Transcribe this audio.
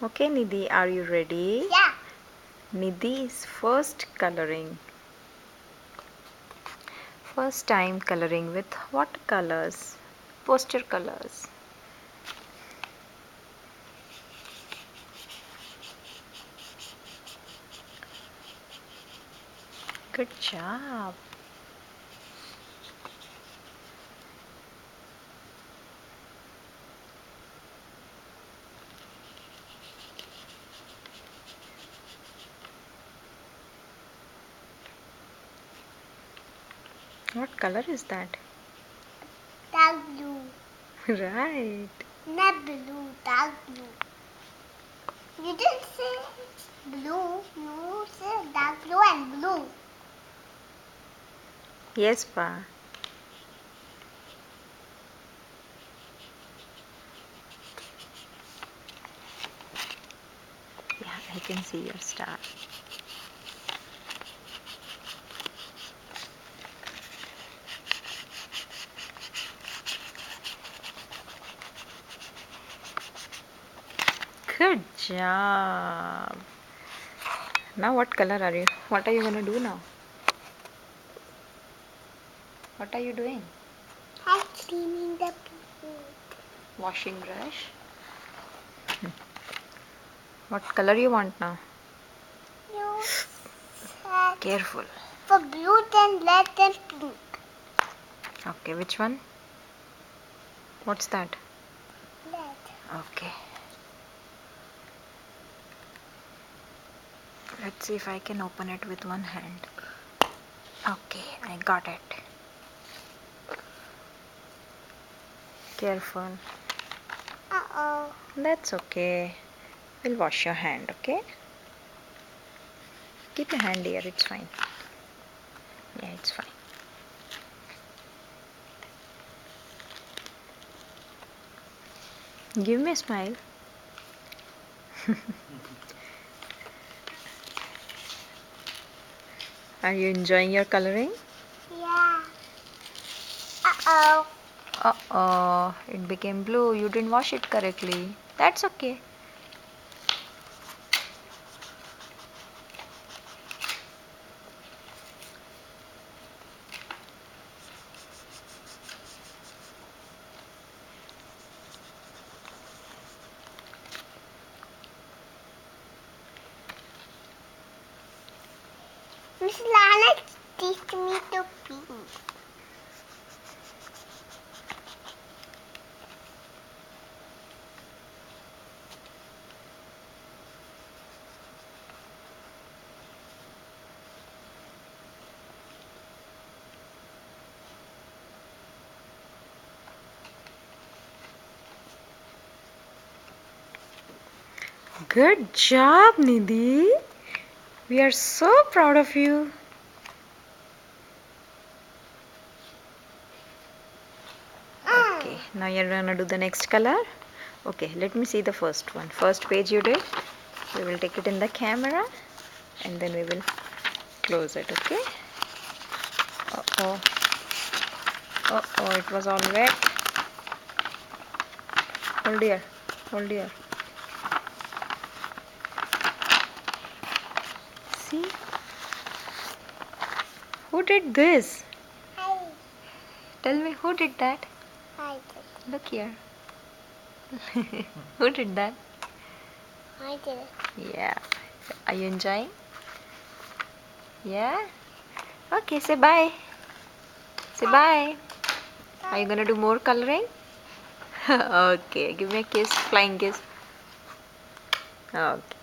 Okay, Nidhi, are you ready? Yeah. Nidhi is first coloring. First time coloring with what colors? Poster colors. Good job. What color is that? Dark blue. Right. Not blue, dark blue. You didn't say blue, you said dark blue and blue. Yes, Pa. Yeah, I can see your star. Good job. Now what color are you? What are you gonna do now? What are you doing? I'm cleaning the pool. Washing brush. What color you want now? You said Careful. for blue, then red, then pink. Okay, which one? What's that? Red. Okay. Let's see if I can open it with one hand. Okay, I got it. Careful. Uh-oh. That's okay. We'll wash your hand, okay? Keep your hand here, it's fine. Yeah, it's fine. Give me a smile. Are you enjoying your coloring? Yeah. Uh-oh. Uh-oh, it became blue. You didn't wash it correctly. That's okay. Miss Lana teach me to pink. Good job, Nidhi. We are so proud of you. Okay, now you're gonna do the next color. Okay, let me see the first one. First page you did. We will take it in the camera and then we will close it, okay? Uh-oh. Uh-oh, it was all wet. Hold here. Hold here. See? Who did this? I Tell me who did that? did. Look here. Who did that? I did. Yeah. Are you enjoying? Yeah? Okay, say bye. Say bye. Are you gonna do more coloring? Okay, give me a kiss, flying kiss. Okay.